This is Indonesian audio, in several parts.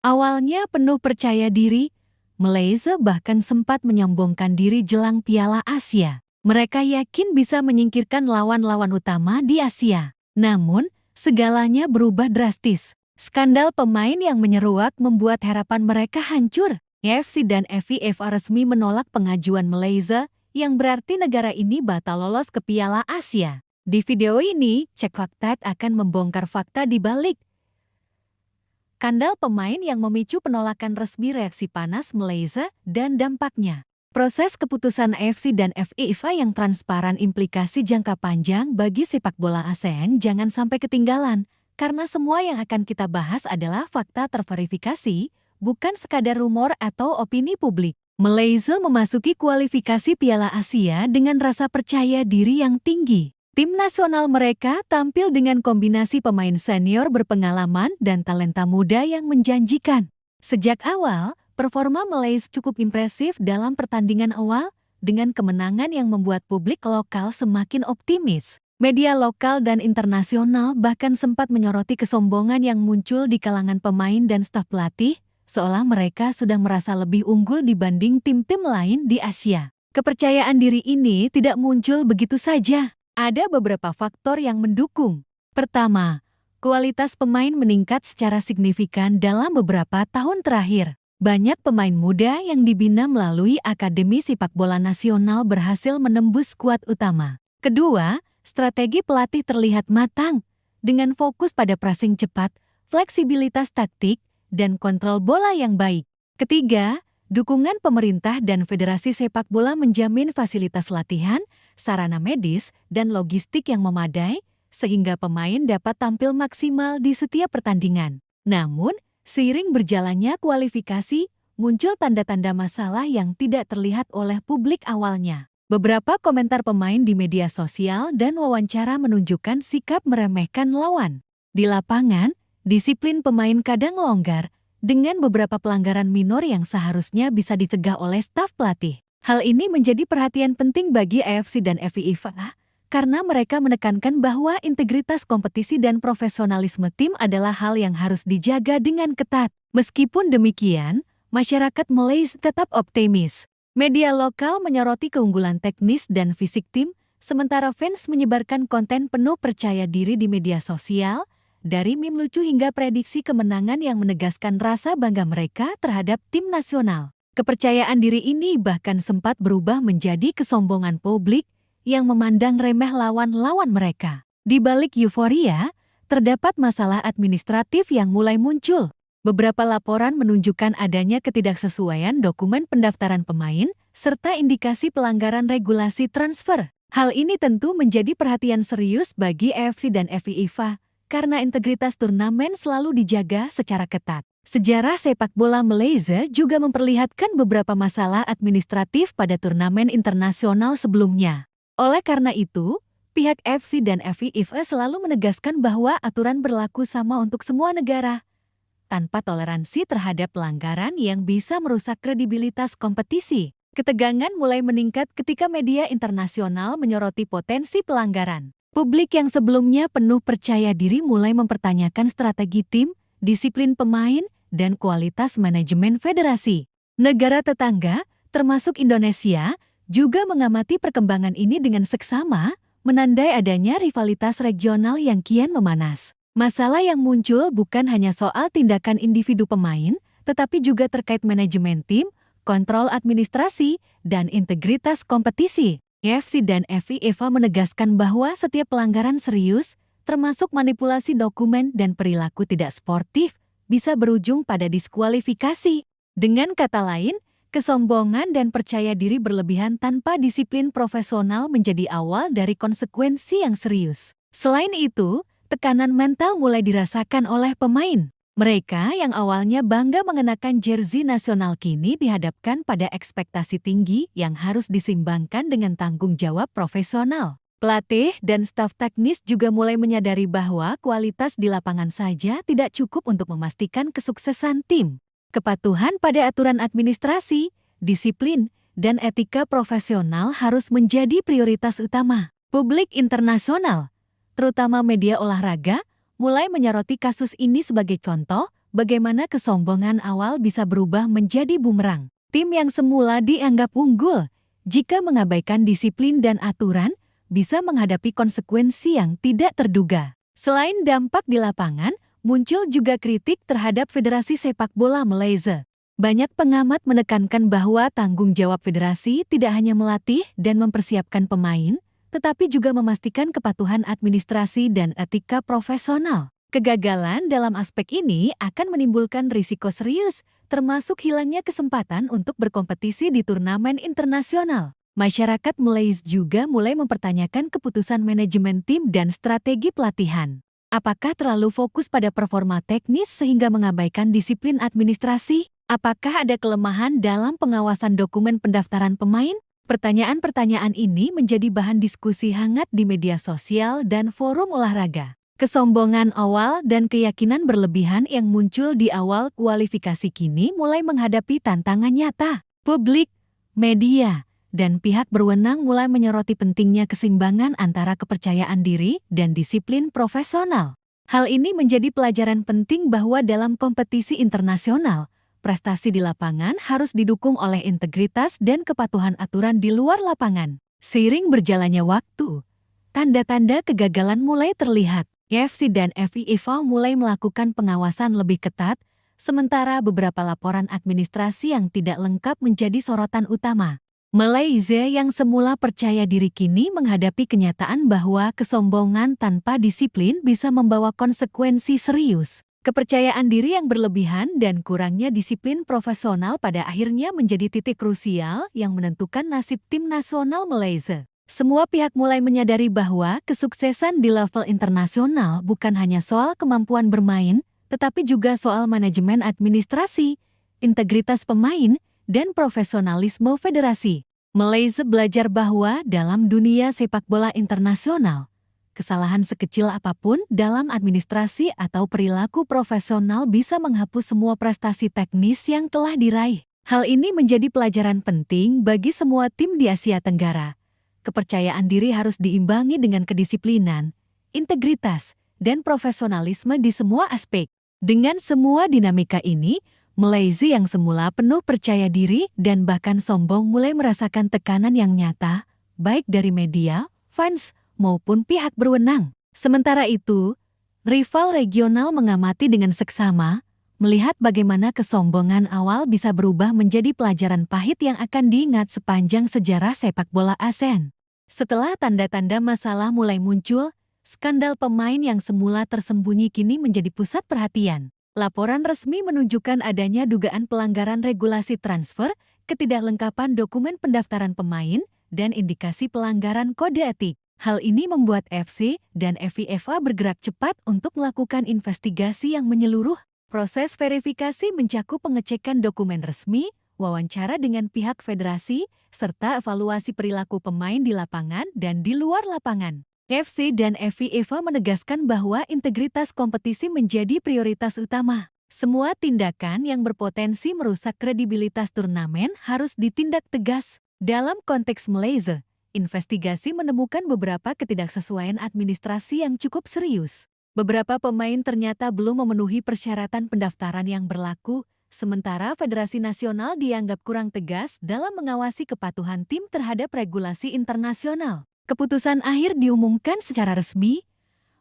Awalnya penuh percaya diri, Malaysia bahkan sempat menyombongkan diri jelang Piala Asia. Mereka yakin bisa menyingkirkan lawan-lawan utama di Asia. Namun, segalanya berubah drastis. Skandal pemain yang menyeruak membuat harapan mereka hancur. AFC dan FIFA resmi menolak pengajuan Malaysia, yang berarti negara ini batal lolos ke Piala Asia. Di video ini, Cek Fakta akan membongkar fakta di balik skandal pemain yang memicu penolakan resmi reaksi panas Malaysia dan dampaknya. Proses keputusan AFC dan FIFA yang transparan implikasi jangka panjang bagi sepak bola ASEAN jangan sampai ketinggalan, karena semua yang akan kita bahas adalah fakta terverifikasi, bukan sekadar rumor atau opini publik. Malaysia memasuki kualifikasi Piala Asia dengan rasa percaya diri yang tinggi. Tim nasional mereka tampil dengan kombinasi pemain senior berpengalaman dan talenta muda yang menjanjikan. Sejak awal, performa Malaysia cukup impresif dalam pertandingan awal, dengan kemenangan yang membuat publik lokal semakin optimis. Media lokal dan internasional bahkan sempat menyoroti kesombongan yang muncul di kalangan pemain dan staf pelatih, seolah mereka sudah merasa lebih unggul dibanding tim-tim lain di Asia. Kepercayaan diri ini tidak muncul begitu saja. Ada beberapa faktor yang mendukung. Pertama, kualitas pemain meningkat secara signifikan dalam beberapa tahun terakhir. Banyak pemain muda yang dibina melalui Akademi Sepak Bola Nasional berhasil menembus skuad utama. Kedua, strategi pelatih terlihat matang, dengan fokus pada pressing cepat, fleksibilitas taktik, dan kontrol bola yang baik. Ketiga, dukungan pemerintah dan federasi sepak bola menjamin fasilitas latihan, sarana medis, dan logistik yang memadai, sehingga pemain dapat tampil maksimal di setiap pertandingan. Namun, seiring berjalannya kualifikasi, muncul tanda-tanda masalah yang tidak terlihat oleh publik awalnya. Beberapa komentar pemain di media sosial dan wawancara menunjukkan sikap meremehkan lawan. Di lapangan, disiplin pemain kadang longgar, dengan beberapa pelanggaran minor yang seharusnya bisa dicegah oleh staf pelatih. Hal ini menjadi perhatian penting bagi AFC dan FIFA, karena mereka menekankan bahwa integritas kompetisi dan profesionalisme tim adalah hal yang harus dijaga dengan ketat. Meskipun demikian, masyarakat Malaysia tetap optimis. Media lokal menyoroti keunggulan teknis dan fisik tim, sementara fans menyebarkan konten penuh percaya diri di media sosial, dari meme lucu hingga prediksi kemenangan yang menegaskan rasa bangga mereka terhadap tim nasional. Kepercayaan diri ini bahkan sempat berubah menjadi kesombongan publik yang memandang remeh lawan-lawan mereka. Di balik euforia, terdapat masalah administratif yang mulai muncul. Beberapa laporan menunjukkan adanya ketidaksesuaian dokumen pendaftaran pemain, serta indikasi pelanggaran regulasi transfer. Hal ini tentu menjadi perhatian serius bagi AFC dan FIFA, karena integritas turnamen selalu dijaga secara ketat. Sejarah sepak bola Malaysia juga memperlihatkan beberapa masalah administratif pada turnamen internasional sebelumnya. Oleh karena itu, pihak AFC dan FIFA selalu menegaskan bahwa aturan berlaku sama untuk semua negara, tanpa toleransi terhadap pelanggaran yang bisa merusak kredibilitas kompetisi. Ketegangan mulai meningkat ketika media internasional menyoroti potensi pelanggaran. Publik yang sebelumnya penuh percaya diri mulai mempertanyakan strategi tim, disiplin pemain, dan kualitas manajemen federasi. Negara tetangga, termasuk Indonesia, juga mengamati perkembangan ini dengan seksama, menandai adanya rivalitas regional yang kian memanas. Masalah yang muncul bukan hanya soal tindakan individu pemain, tetapi juga terkait manajemen tim, kontrol administrasi, dan integritas kompetisi. AFC dan FIFA menegaskan bahwa setiap pelanggaran serius, termasuk manipulasi dokumen dan perilaku tidak sportif, bisa berujung pada diskualifikasi. Dengan kata lain, kesombongan dan percaya diri berlebihan tanpa disiplin profesional menjadi awal dari konsekuensi yang serius. Selain itu, tekanan mental mulai dirasakan oleh pemain. Mereka yang awalnya bangga mengenakan jersey nasional kini dihadapkan pada ekspektasi tinggi yang harus disimbangkan dengan tanggung jawab profesional. Pelatih dan staf teknis juga mulai menyadari bahwa kualitas di lapangan saja tidak cukup untuk memastikan kesuksesan tim. Kepatuhan pada aturan administrasi, disiplin, dan etika profesional harus menjadi prioritas utama. Publik internasional, terutama media olahraga, mulai menyoroti kasus ini sebagai contoh bagaimana kesombongan awal bisa berubah menjadi bumerang. Tim yang semula dianggap unggul, jika mengabaikan disiplin dan aturan, bisa menghadapi konsekuensi yang tidak terduga. Selain dampak di lapangan, muncul juga kritik terhadap Federasi Sepak Bola Malaysia. Banyak pengamat menekankan bahwa tanggung jawab federasi tidak hanya melatih dan mempersiapkan pemain, tetapi juga memastikan kepatuhan administrasi dan etika profesional. Kegagalan dalam aspek ini akan menimbulkan risiko serius, termasuk hilangnya kesempatan untuk berkompetisi di turnamen internasional. Masyarakat Malaysia juga mulai mempertanyakan keputusan manajemen tim dan strategi pelatihan. Apakah terlalu fokus pada performa teknis sehingga mengabaikan disiplin administrasi? Apakah ada kelemahan dalam pengawasan dokumen pendaftaran pemain? Pertanyaan-pertanyaan ini menjadi bahan diskusi hangat di media sosial dan forum olahraga. Kesombongan awal dan keyakinan berlebihan yang muncul di awal kualifikasi kini mulai menghadapi tantangan nyata. Publik, media, dan pihak berwenang mulai menyoroti pentingnya keseimbangan antara kepercayaan diri dan disiplin profesional. Hal ini menjadi pelajaran penting bahwa dalam kompetisi internasional, prestasi di lapangan harus didukung oleh integritas dan kepatuhan aturan di luar lapangan. Seiring berjalannya waktu, tanda-tanda kegagalan mulai terlihat. AFC dan FIFA mulai melakukan pengawasan lebih ketat, sementara beberapa laporan administrasi yang tidak lengkap menjadi sorotan utama. Malaysia yang semula percaya diri kini menghadapi kenyataan bahwa kesombongan tanpa disiplin bisa membawa konsekuensi serius. Kepercayaan diri yang berlebihan dan kurangnya disiplin profesional pada akhirnya menjadi titik krusial yang menentukan nasib tim nasional Malaysia. Semua pihak mulai menyadari bahwa kesuksesan di level internasional bukan hanya soal kemampuan bermain, tetapi juga soal manajemen administrasi, integritas pemain, dan profesionalisme federasi. Malaysia belajar bahwa dalam dunia sepak bola internasional, kesalahan sekecil apapun dalam administrasi atau perilaku profesional bisa menghapus semua prestasi teknis yang telah diraih. Hal ini menjadi pelajaran penting bagi semua tim di Asia Tenggara. Kepercayaan diri harus diimbangi dengan kedisiplinan, integritas, dan profesionalisme di semua aspek. Dengan semua dinamika ini, Malaysia yang semula penuh percaya diri dan bahkan sombong mulai merasakan tekanan yang nyata, baik dari media, fans, maupun pihak berwenang. Sementara itu, rival regional mengamati dengan seksama, melihat bagaimana kesombongan awal bisa berubah menjadi pelajaran pahit yang akan diingat sepanjang sejarah sepak bola ASEAN. Setelah tanda-tanda masalah mulai muncul, skandal pemain yang semula tersembunyi kini menjadi pusat perhatian. Laporan resmi menunjukkan adanya dugaan pelanggaran regulasi transfer, ketidaklengkapan dokumen pendaftaran pemain, dan indikasi pelanggaran kode etik. Hal ini membuat FC dan FIFA bergerak cepat untuk melakukan investigasi yang menyeluruh. Proses verifikasi mencakup pengecekan dokumen resmi, wawancara dengan pihak federasi, serta evaluasi perilaku pemain di lapangan dan di luar lapangan. FC dan FIFA menegaskan bahwa integritas kompetisi menjadi prioritas utama. Semua tindakan yang berpotensi merusak kredibilitas turnamen harus ditindak tegas. Dalam konteks Malaysia, investigasi menemukan beberapa ketidaksesuaian administrasi yang cukup serius. Beberapa pemain ternyata belum memenuhi persyaratan pendaftaran yang berlaku, sementara Federasi Nasional dianggap kurang tegas dalam mengawasi kepatuhan tim terhadap regulasi internasional. Keputusan akhir diumumkan secara resmi,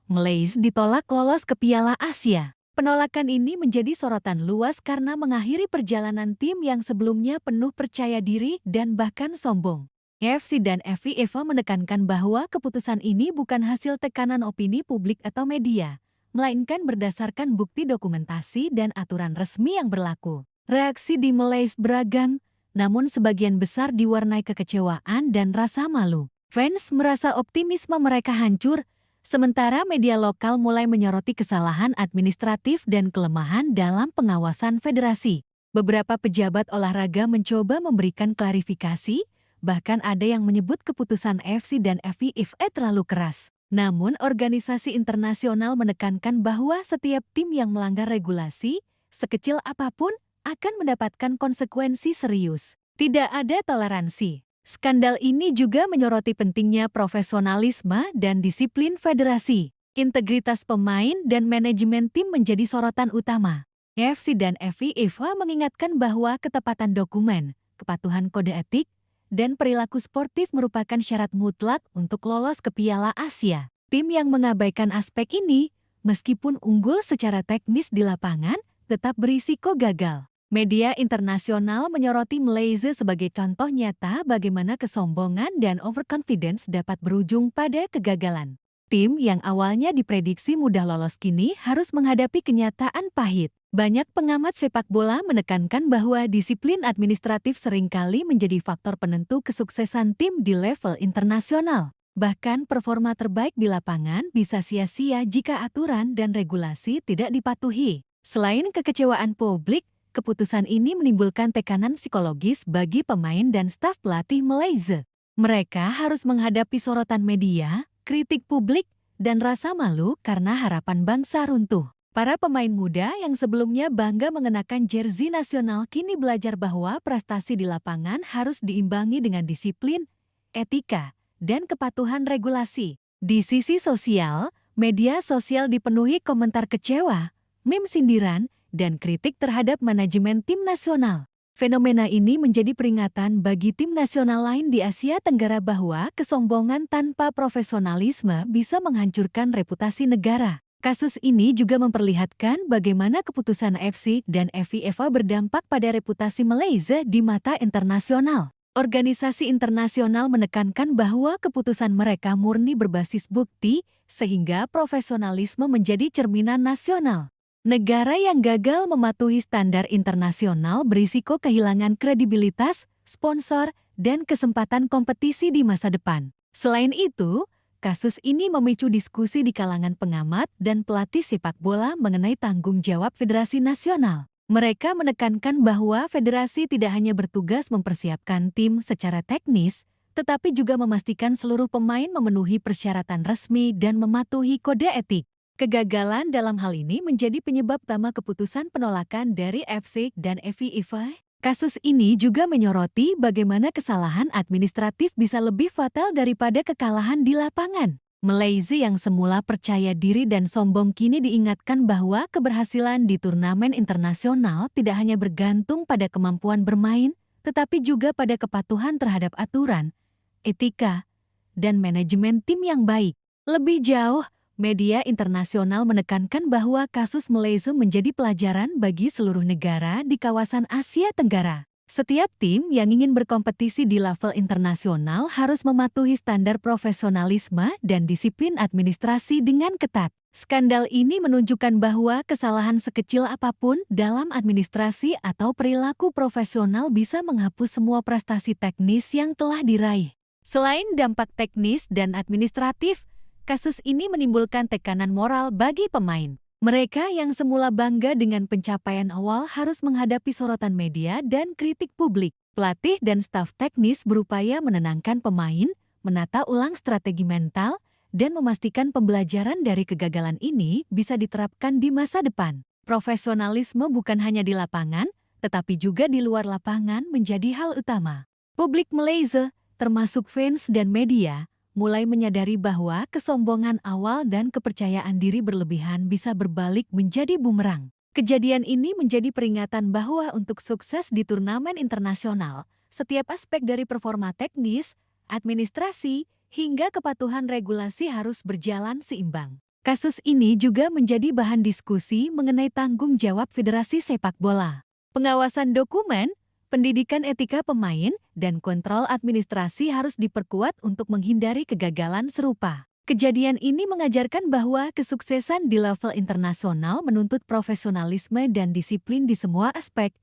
Malaysia ditolak lolos ke Piala Asia. Penolakan ini menjadi sorotan luas karena mengakhiri perjalanan tim yang sebelumnya penuh percaya diri dan bahkan sombong. AFC dan FIFA menekankan bahwa keputusan ini bukan hasil tekanan opini publik atau media, melainkan berdasarkan bukti dokumentasi dan aturan resmi yang berlaku. Reaksi di Malaysia beragam, namun sebagian besar diwarnai kekecewaan dan rasa malu. Fans merasa optimisme mereka hancur, sementara media lokal mulai menyoroti kesalahan administratif dan kelemahan dalam pengawasan federasi. Beberapa pejabat olahraga mencoba memberikan klarifikasi, bahkan ada yang menyebut keputusan FC dan FIFA terlalu keras. Namun, organisasi internasional menekankan bahwa setiap tim yang melanggar regulasi, sekecil apapun, akan mendapatkan konsekuensi serius. Tidak ada toleransi. Skandal ini juga menyoroti pentingnya profesionalisme dan disiplin federasi. Integritas pemain dan manajemen tim menjadi sorotan utama. AFC dan FIFA mengingatkan bahwa ketepatan dokumen, kepatuhan kode etik, dan perilaku sportif merupakan syarat mutlak untuk lolos ke Piala Asia. Tim yang mengabaikan aspek ini, meskipun unggul secara teknis di lapangan, tetap berisiko gagal. Media internasional menyoroti Malaysia sebagai contoh nyata bagaimana kesombongan dan overconfidence dapat berujung pada kegagalan. Tim yang awalnya diprediksi mudah lolos kini harus menghadapi kenyataan pahit. Banyak pengamat sepak bola menekankan bahwa disiplin administratif seringkali menjadi faktor penentu kesuksesan tim di level internasional. Bahkan performa terbaik di lapangan bisa sia-sia jika aturan dan regulasi tidak dipatuhi. Selain kekecewaan publik, keputusan ini menimbulkan tekanan psikologis bagi pemain dan staf pelatih Malaysia. Mereka harus menghadapi sorotan media, kritik publik, dan rasa malu karena harapan bangsa runtuh. Para pemain muda yang sebelumnya bangga mengenakan jersey nasional kini belajar bahwa prestasi di lapangan harus diimbangi dengan disiplin, etika, dan kepatuhan regulasi. Di sisi sosial, media sosial dipenuhi komentar kecewa, meme sindiran, dan kritik terhadap manajemen tim nasional. Fenomena ini menjadi peringatan bagi tim nasional lain di Asia Tenggara bahwa kesombongan tanpa profesionalisme bisa menghancurkan reputasi negara. Kasus ini juga memperlihatkan bagaimana keputusan AFC dan FIFA berdampak pada reputasi Malaysia di mata internasional. Organisasi internasional menekankan bahwa keputusan mereka murni berbasis bukti, sehingga profesionalisme menjadi cerminan nasional. Negara yang gagal mematuhi standar internasional berisiko kehilangan kredibilitas, sponsor, dan kesempatan kompetisi di masa depan. Selain itu, kasus ini memicu diskusi di kalangan pengamat dan pelatih sepak bola mengenai tanggung jawab federasi nasional. Mereka menekankan bahwa federasi tidak hanya bertugas mempersiapkan tim secara teknis, tetapi juga memastikan seluruh pemain memenuhi persyaratan resmi dan mematuhi kode etik. Kegagalan dalam hal ini menjadi penyebab utama keputusan penolakan dari AFC dan FIFA. Kasus ini juga menyoroti bagaimana kesalahan administratif bisa lebih fatal daripada kekalahan di lapangan. Malaysia yang semula percaya diri dan sombong kini diingatkan bahwa keberhasilan di turnamen internasional tidak hanya bergantung pada kemampuan bermain, tetapi juga pada kepatuhan terhadap aturan, etika, dan manajemen tim yang baik. Lebih jauh, media internasional menekankan bahwa kasus Malaysia menjadi pelajaran bagi seluruh negara di kawasan Asia Tenggara. Setiap tim yang ingin berkompetisi di level internasional harus mematuhi standar profesionalisme dan disiplin administrasi dengan ketat. Skandal ini menunjukkan bahwa kesalahan sekecil apapun dalam administrasi atau perilaku profesional bisa menghapus semua prestasi teknis yang telah diraih. Selain dampak teknis dan administratif, kasus ini menimbulkan tekanan moral bagi pemain. Mereka yang semula bangga dengan pencapaian awal harus menghadapi sorotan media dan kritik publik. Pelatih dan staf teknis berupaya menenangkan pemain, menata ulang strategi mental, dan memastikan pembelajaran dari kegagalan ini bisa diterapkan di masa depan. Profesionalisme bukan hanya di lapangan, tetapi juga di luar lapangan menjadi hal utama. Publik Malaysia, termasuk fans dan media, mulai menyadari bahwa kesombongan awal dan kepercayaan diri berlebihan bisa berbalik menjadi bumerang. Kejadian ini menjadi peringatan bahwa untuk sukses di turnamen internasional, setiap aspek dari performa teknis, administrasi, hingga kepatuhan regulasi harus berjalan seimbang. Kasus ini juga menjadi bahan diskusi mengenai tanggung jawab Federasi Sepak Bola. Pengawasan dokumen, pendidikan etika pemain, dan kontrol administrasi harus diperkuat untuk menghindari kegagalan serupa. Kejadian ini mengajarkan bahwa kesuksesan di level internasional menuntut profesionalisme dan disiplin di semua aspek,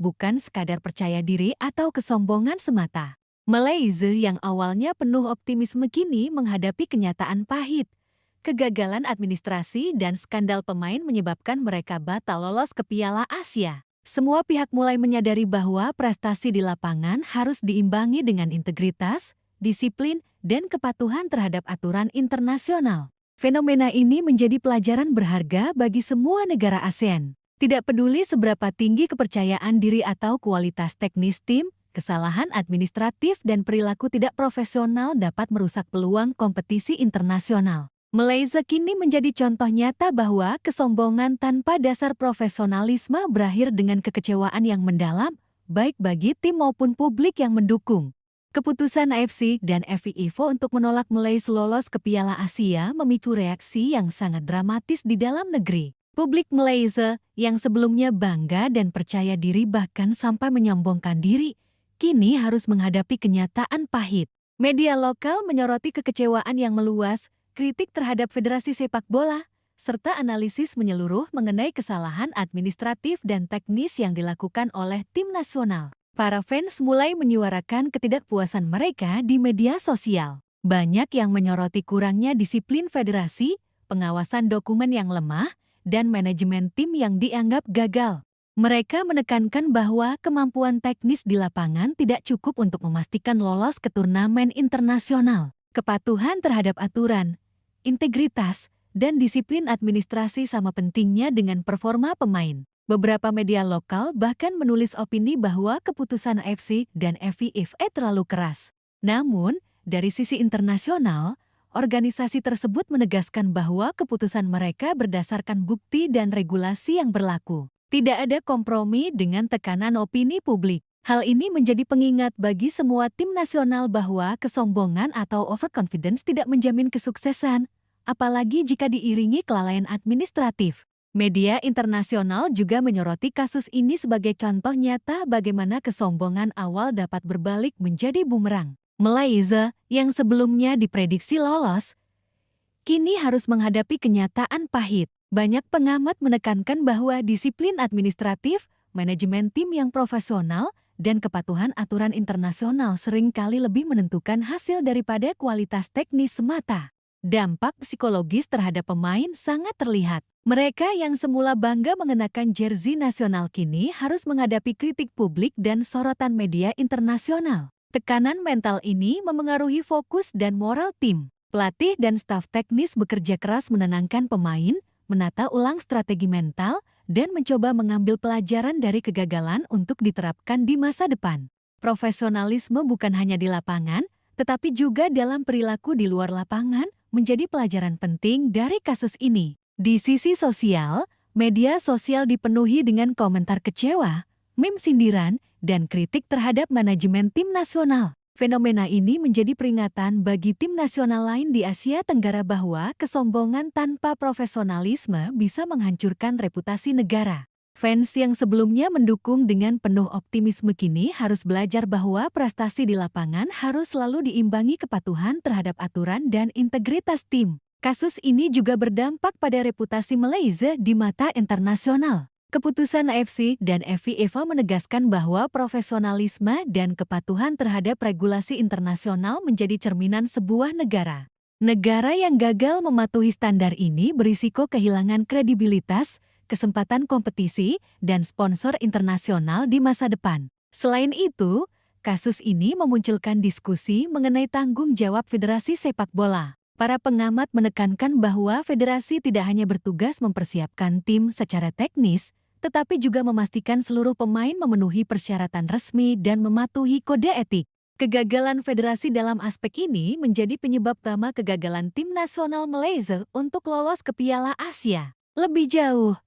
bukan sekadar percaya diri atau kesombongan semata. Malaysia yang awalnya penuh optimisme kini menghadapi kenyataan pahit. Kegagalan administrasi dan skandal pemain menyebabkan mereka batal lolos ke Piala Asia. Semua pihak mulai menyadari bahwa prestasi di lapangan harus diimbangi dengan integritas, disiplin, dan kepatuhan terhadap aturan internasional. Fenomena ini menjadi pelajaran berharga bagi semua negara ASEAN. Tidak peduli seberapa tinggi kepercayaan diri atau kualitas teknis tim, kesalahan administratif dan perilaku tidak profesional dapat merusak peluang kompetisi internasional. Malaysia kini menjadi contoh nyata bahwa kesombongan tanpa dasar profesionalisme berakhir dengan kekecewaan yang mendalam, baik bagi tim maupun publik yang mendukung. Keputusan AFC dan FIFO untuk menolak Malaysia lolos ke Piala Asia memicu reaksi yang sangat dramatis di dalam negeri. Publik Malaysia yang sebelumnya bangga dan percaya diri bahkan sampai menyombongkan diri, kini harus menghadapi kenyataan pahit. Media lokal menyoroti kekecewaan yang meluas, kritik terhadap Federasi Sepak Bola, serta analisis menyeluruh mengenai kesalahan administratif dan teknis yang dilakukan oleh tim nasional. Para fans mulai menyuarakan ketidakpuasan mereka di media sosial. Banyak yang menyoroti kurangnya disiplin federasi, pengawasan dokumen yang lemah, dan manajemen tim yang dianggap gagal. Mereka menekankan bahwa kemampuan teknis di lapangan tidak cukup untuk memastikan lolos ke turnamen internasional. Kepatuhan terhadap aturan, integritas, dan disiplin administrasi sama pentingnya dengan performa pemain. Beberapa media lokal bahkan menulis opini bahwa keputusan AFC dan FIFA terlalu keras. Namun, dari sisi internasional, organisasi tersebut menegaskan bahwa keputusan mereka berdasarkan bukti dan regulasi yang berlaku. Tidak ada kompromi dengan tekanan opini publik. Hal ini menjadi pengingat bagi semua tim nasional bahwa kesombongan atau overconfidence tidak menjamin kesuksesan, apalagi jika diiringi kelalaian administratif. Media internasional juga menyoroti kasus ini sebagai contoh nyata bagaimana kesombongan awal dapat berbalik menjadi bumerang. Malaysia, yang sebelumnya diprediksi lolos, kini harus menghadapi kenyataan pahit. Banyak pengamat menekankan bahwa disiplin administratif, manajemen tim yang profesional, dan kepatuhan aturan internasional seringkali lebih menentukan hasil daripada kualitas teknis semata. Dampak psikologis terhadap pemain sangat terlihat. Mereka yang semula bangga mengenakan jersey nasional kini harus menghadapi kritik publik dan sorotan media internasional. Tekanan mental ini memengaruhi fokus dan moral tim. Pelatih dan staf teknis bekerja keras menenangkan pemain, menata ulang strategi mental, dan mencoba mengambil pelajaran dari kegagalan untuk diterapkan di masa depan. Profesionalisme bukan hanya di lapangan, tetapi juga dalam perilaku di luar lapangan menjadi pelajaran penting dari kasus ini. Di sisi sosial, media sosial dipenuhi dengan komentar kecewa, meme sindiran, dan kritik terhadap manajemen tim nasional. Fenomena ini menjadi peringatan bagi tim nasional lain di Asia Tenggara bahwa kesombongan tanpa profesionalisme bisa menghancurkan reputasi negara. Fans yang sebelumnya mendukung dengan penuh optimisme kini harus belajar bahwa prestasi di lapangan harus selalu diimbangi kepatuhan terhadap aturan dan integritas tim. Kasus ini juga berdampak pada reputasi Malaysia di mata internasional. Keputusan AFC dan FIFA menegaskan bahwa profesionalisme dan kepatuhan terhadap regulasi internasional menjadi cerminan sebuah negara. Negara yang gagal mematuhi standar ini berisiko kehilangan kredibilitas, kesempatan kompetisi, dan sponsor internasional di masa depan. Selain itu, kasus ini memunculkan diskusi mengenai tanggung jawab Federasi Sepak Bola. Para pengamat menekankan bahwa federasi tidak hanya bertugas mempersiapkan tim secara teknis, tetapi juga memastikan seluruh pemain memenuhi persyaratan resmi dan mematuhi kode etik. Kegagalan federasi dalam aspek ini menjadi penyebab utama kegagalan tim nasional Malaysia untuk lolos ke Piala Asia. Lebih jauh,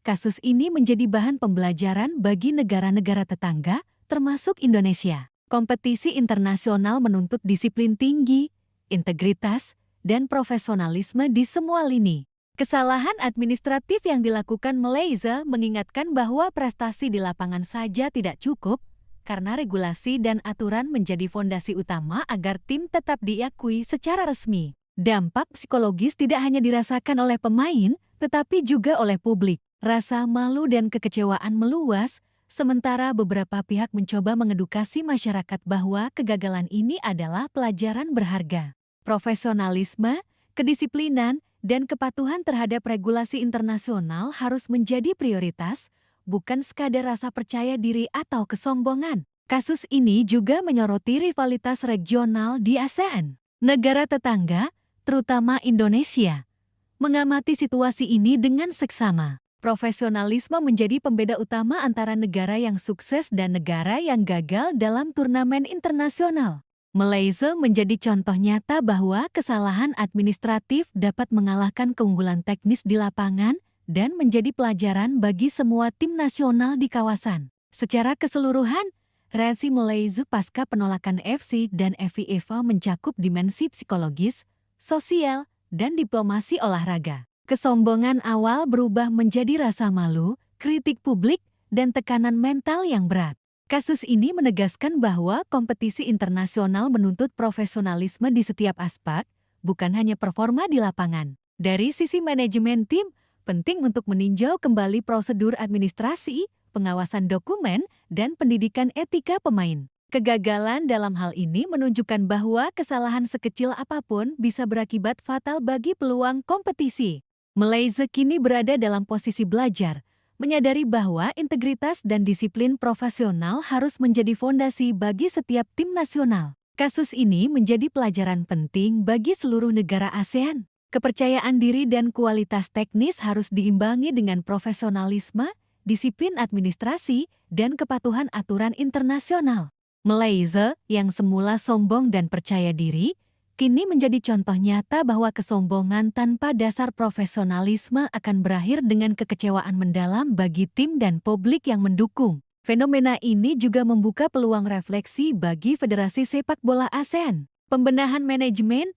kasus ini menjadi bahan pembelajaran bagi negara-negara tetangga, termasuk Indonesia. Kompetisi internasional menuntut disiplin tinggi, integritas, dan profesionalisme di semua lini. Kesalahan administratif yang dilakukan Malaysia mengingatkan bahwa prestasi di lapangan saja tidak cukup, karena regulasi dan aturan menjadi fondasi utama agar tim tetap diakui secara resmi. Dampak psikologis tidak hanya dirasakan oleh pemain, tetapi juga oleh publik. Rasa malu dan kekecewaan meluas, sementara beberapa pihak mencoba mengedukasi masyarakat bahwa kegagalan ini adalah pelajaran berharga. Profesionalisme, kedisiplinan, dan kepatuhan terhadap regulasi internasional harus menjadi prioritas, bukan sekadar rasa percaya diri atau kesombongan. Kasus ini juga menyoroti rivalitas regional di ASEAN. Negara tetangga, terutama Indonesia, mengamati situasi ini dengan seksama. Profesionalisme menjadi pembeda utama antara negara yang sukses dan negara yang gagal dalam turnamen internasional. Malaysia menjadi contoh nyata bahwa kesalahan administratif dapat mengalahkan keunggulan teknis di lapangan dan menjadi pelajaran bagi semua tim nasional di kawasan. Secara keseluruhan, reaksi Malaysia pasca penolakan FC dan FIFA mencakup dimensi psikologis, sosial, dan diplomasi olahraga. Kesombongan awal berubah menjadi rasa malu, kritik publik, dan tekanan mental yang berat. Kasus ini menegaskan bahwa kompetisi internasional menuntut profesionalisme di setiap aspek, bukan hanya performa di lapangan. Dari sisi manajemen tim, penting untuk meninjau kembali prosedur administrasi, pengawasan dokumen, dan pendidikan etika pemain. Kegagalan dalam hal ini menunjukkan bahwa kesalahan sekecil apapun bisa berakibat fatal bagi peluang kompetisi. Malaysia kini berada dalam posisi belajar, menyadari bahwa integritas dan disiplin profesional harus menjadi fondasi bagi setiap tim nasional. Kasus ini menjadi pelajaran penting bagi seluruh negara ASEAN. Kepercayaan diri dan kualitas teknis harus diimbangi dengan profesionalisme, disiplin administrasi, dan kepatuhan aturan internasional. Malaysia, yang semula sombong dan percaya diri, kini menjadi contoh nyata bahwa kesombongan tanpa dasar profesionalisme akan berakhir dengan kekecewaan mendalam bagi tim dan publik yang mendukung. Fenomena ini juga membuka peluang refleksi bagi Federasi Sepak Bola ASEAN. Pembenahan manajemen,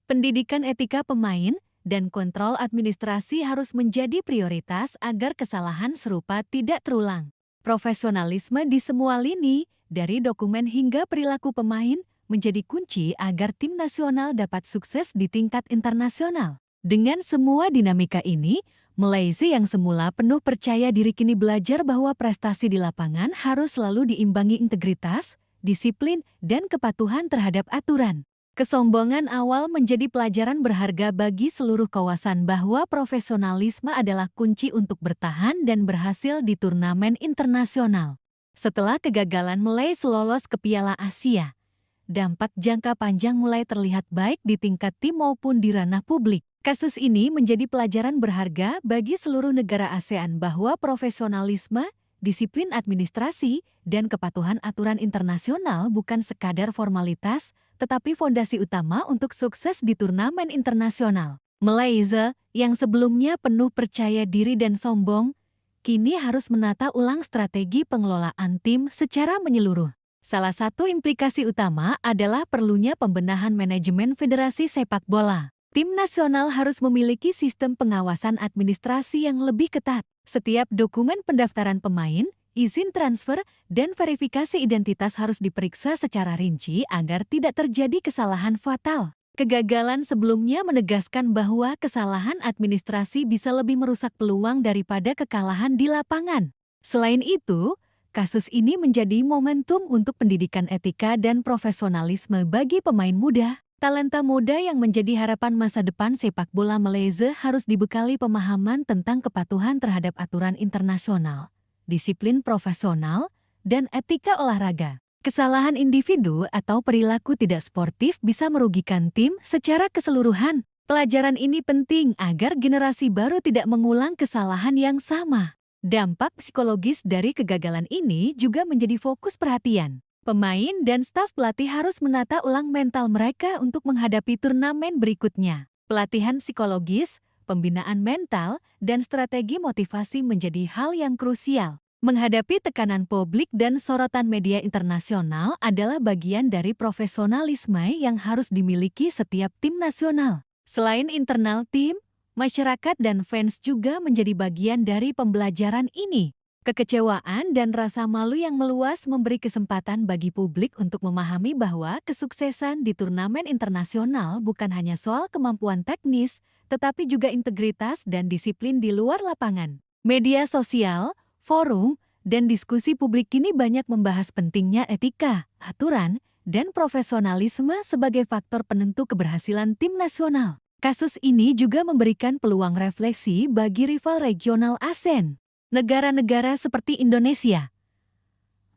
pendidikan etika pemain, dan kontrol administrasi harus menjadi prioritas agar kesalahan serupa tidak terulang. Profesionalisme di semua lini, dari dokumen hingga perilaku pemain, menjadi kunci agar tim nasional dapat sukses di tingkat internasional. Dengan semua dinamika ini, Malaysia yang semula penuh percaya diri kini belajar bahwa prestasi di lapangan harus selalu diimbangi integritas, disiplin, dan kepatuhan terhadap aturan. Kesombongan awal menjadi pelajaran berharga bagi seluruh kawasan bahwa profesionalisme adalah kunci untuk bertahan dan berhasil di turnamen internasional. Setelah kegagalan Malaysia lolos ke Piala Asia, dampak jangka panjang mulai terlihat baik di tingkat tim maupun di ranah publik. Kasus ini menjadi pelajaran berharga bagi seluruh negara ASEAN bahwa profesionalisme, disiplin administrasi, dan kepatuhan aturan internasional bukan sekadar formalitas, tetapi fondasi utama untuk sukses di turnamen internasional. Malaysia, yang sebelumnya penuh percaya diri dan sombong, kini harus menata ulang strategi pengelolaan tim secara menyeluruh. Salah satu implikasi utama adalah perlunya pembenahan manajemen Federasi Sepak Bola. Tim nasional harus memiliki sistem pengawasan administrasi yang lebih ketat. Setiap dokumen pendaftaran pemain, izin transfer, dan verifikasi identitas harus diperiksa secara rinci agar tidak terjadi kesalahan fatal. Kegagalan sebelumnya menegaskan bahwa kesalahan administrasi bisa lebih merusak peluang daripada kekalahan di lapangan. Selain itu, kasus ini menjadi momentum untuk pendidikan etika dan profesionalisme bagi pemain muda. Talenta muda yang menjadi harapan masa depan sepak bola Malaysia harus dibekali pemahaman tentang kepatuhan terhadap aturan internasional, disiplin profesional, dan etika olahraga. Kesalahan individu atau perilaku tidak sportif bisa merugikan tim secara keseluruhan. Pelajaran ini penting agar generasi baru tidak mengulang kesalahan yang sama. Dampak psikologis dari kegagalan ini juga menjadi fokus perhatian. Pemain dan staf pelatih harus menata ulang mental mereka untuk menghadapi turnamen berikutnya. Pelatihan psikologis, pembinaan mental, dan strategi motivasi menjadi hal yang krusial. Menghadapi tekanan publik dan sorotan media internasional adalah bagian dari profesionalisme yang harus dimiliki setiap tim nasional. Selain internal tim, masyarakat dan fans juga menjadi bagian dari pembelajaran ini. Kekecewaan dan rasa malu yang meluas memberi kesempatan bagi publik untuk memahami bahwa kesuksesan di turnamen internasional bukan hanya soal kemampuan teknis, tetapi juga integritas dan disiplin di luar lapangan. Media sosial, forum, dan diskusi publik kini banyak membahas pentingnya etika, aturan, dan profesionalisme sebagai faktor penentu keberhasilan tim nasional. Kasus ini juga memberikan peluang refleksi bagi rival regional ASEAN. Negara-negara seperti Indonesia,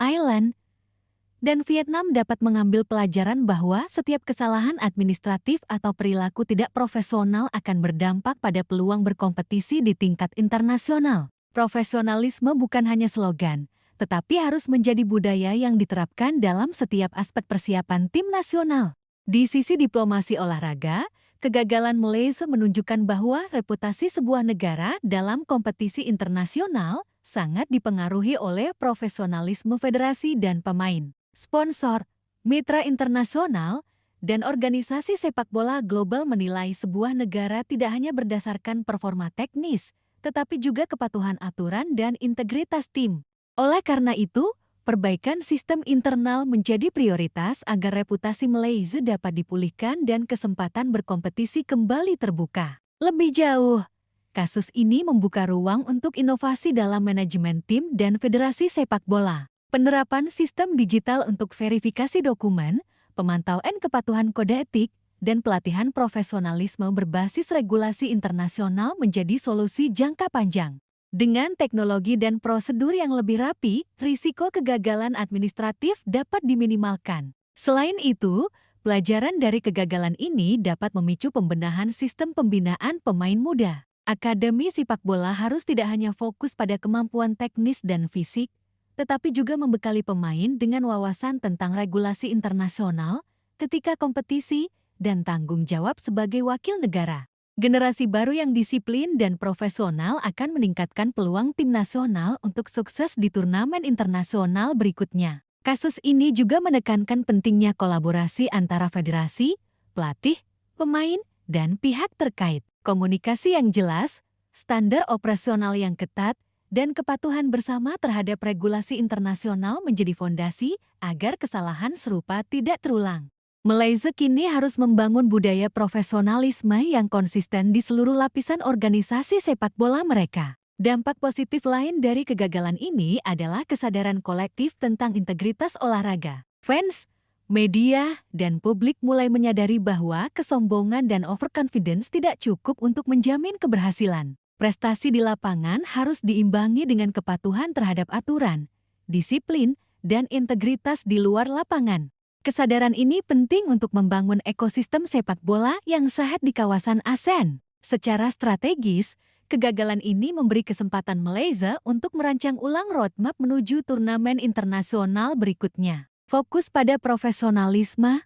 Thailand, dan Vietnam dapat mengambil pelajaran bahwa setiap kesalahan administratif atau perilaku tidak profesional akan berdampak pada peluang berkompetisi di tingkat internasional. Profesionalisme bukan hanya slogan, tetapi harus menjadi budaya yang diterapkan dalam setiap aspek persiapan tim nasional. Di sisi diplomasi olahraga, kegagalan Malaysia menunjukkan bahwa reputasi sebuah negara dalam kompetisi internasional sangat dipengaruhi oleh profesionalisme federasi dan pemain, sponsor, mitra internasional, dan organisasi sepak bola global menilai sebuah negara tidak hanya berdasarkan performa teknis, tetapi juga kepatuhan aturan dan integritas tim. Oleh karena itu, perbaikan sistem internal menjadi prioritas agar reputasi Malaysia dapat dipulihkan dan kesempatan berkompetisi kembali terbuka. Lebih jauh, kasus ini membuka ruang untuk inovasi dalam manajemen tim dan federasi sepak bola. Penerapan sistem digital untuk verifikasi dokumen, pemantauan kepatuhan kode etik, dan pelatihan profesionalisme berbasis regulasi internasional menjadi solusi jangka panjang. Dengan teknologi dan prosedur yang lebih rapi, risiko kegagalan administratif dapat diminimalkan. Selain itu, pelajaran dari kegagalan ini dapat memicu pembenahan sistem pembinaan pemain muda. Akademi sepak bola harus tidak hanya fokus pada kemampuan teknis dan fisik, tetapi juga membekali pemain dengan wawasan tentang regulasi internasional ketika kompetisi dan tanggung jawab sebagai wakil negara. Generasi baru yang disiplin dan profesional akan meningkatkan peluang tim nasional untuk sukses di turnamen internasional berikutnya. Kasus ini juga menekankan pentingnya kolaborasi antara federasi, pelatih, pemain, dan pihak terkait. Komunikasi yang jelas, standar operasional yang ketat, dan kepatuhan bersama terhadap regulasi internasional menjadi fondasi agar kesalahan serupa tidak terulang. Malaysia kini harus membangun budaya profesionalisme yang konsisten di seluruh lapisan organisasi sepak bola mereka. Dampak positif lain dari kegagalan ini adalah kesadaran kolektif tentang integritas olahraga. Fans, media, dan publik mulai menyadari bahwa kesombongan dan overconfidence tidak cukup untuk menjamin keberhasilan. Prestasi di lapangan harus diimbangi dengan kepatuhan terhadap aturan, disiplin, dan integritas di luar lapangan. Kesadaran ini penting untuk membangun ekosistem sepak bola yang sehat di kawasan ASEAN. Secara strategis, kegagalan ini memberi kesempatan Malaysia untuk merancang ulang roadmap menuju turnamen internasional berikutnya. Fokus pada profesionalisme,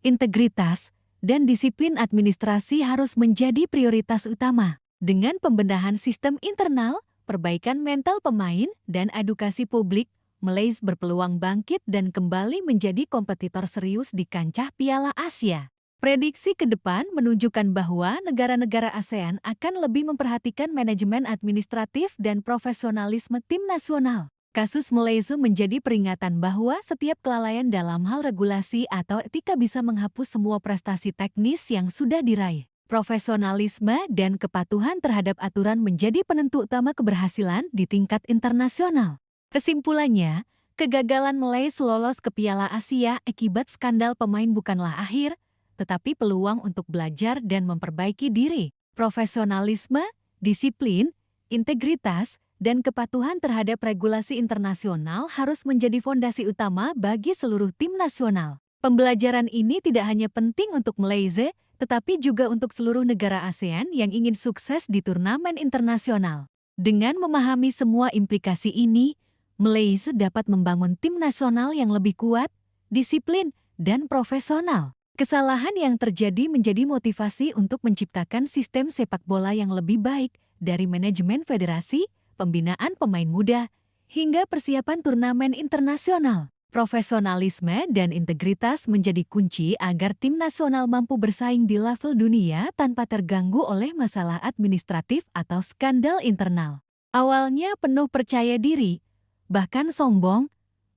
integritas, dan disiplin administrasi harus menjadi prioritas utama. Dengan pembenahan sistem internal, perbaikan mental pemain, dan edukasi publik, Malaysia berpeluang bangkit dan kembali menjadi kompetitor serius di kancah Piala Asia. Prediksi ke depan menunjukkan bahwa negara-negara ASEAN akan lebih memperhatikan manajemen administratif dan profesionalisme tim nasional. Kasus Malaysia menjadi peringatan bahwa setiap kelalaian dalam hal regulasi atau etika bisa menghapus semua prestasi teknis yang sudah diraih. Profesionalisme dan kepatuhan terhadap aturan menjadi penentu utama keberhasilan di tingkat internasional. Kesimpulannya, kegagalan Malaysia lolos ke Piala Asia akibat skandal pemain bukanlah akhir, tetapi peluang untuk belajar dan memperbaiki diri. Profesionalisme, disiplin, integritas, dan kepatuhan terhadap regulasi internasional harus menjadi fondasi utama bagi seluruh tim nasional. Pembelajaran ini tidak hanya penting untuk Malaysia, tetapi juga untuk seluruh negara ASEAN yang ingin sukses di turnamen internasional. Dengan memahami semua implikasi ini, Malaysia dapat membangun tim nasional yang lebih kuat, disiplin, dan profesional. Kesalahan yang terjadi menjadi motivasi untuk menciptakan sistem sepak bola yang lebih baik dari manajemen federasi, pembinaan pemain muda, hingga persiapan turnamen internasional. Profesionalisme dan integritas menjadi kunci agar tim nasional mampu bersaing di level dunia tanpa terganggu oleh masalah administratif atau skandal internal. Awalnya penuh percaya diri, bahkan sombong,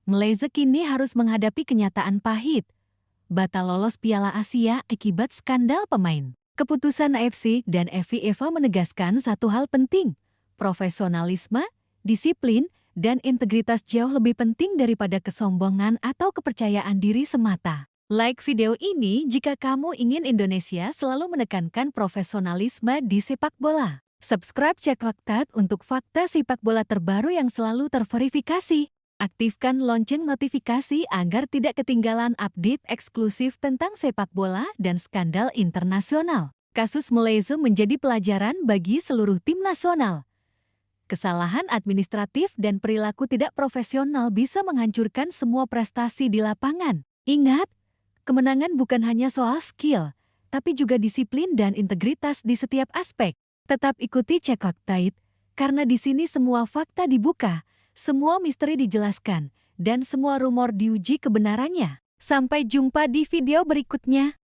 Malaysia kini harus menghadapi kenyataan pahit. Batal lolos Piala Asia akibat skandal pemain. Keputusan AFC dan FIFA menegaskan satu hal penting, profesionalisme, disiplin, dan integritas jauh lebih penting daripada kesombongan atau kepercayaan diri semata. Like video ini jika kamu ingin Indonesia selalu menekankan profesionalisme di sepak bola. Subscribe Cek Fakta untuk fakta sepak bola terbaru yang selalu terverifikasi. Aktifkan lonceng notifikasi agar tidak ketinggalan update eksklusif tentang sepak bola dan skandal internasional. Kasus Malaysia menjadi pelajaran bagi seluruh tim nasional. Kesalahan administratif dan perilaku tidak profesional bisa menghancurkan semua prestasi di lapangan. Ingat, kemenangan bukan hanya soal skill, tapi juga disiplin dan integritas di setiap aspek. Tetap ikuti Check Fakta It, karena di sini semua fakta dibuka, semua misteri dijelaskan, dan semua rumor diuji kebenarannya. Sampai jumpa di video berikutnya.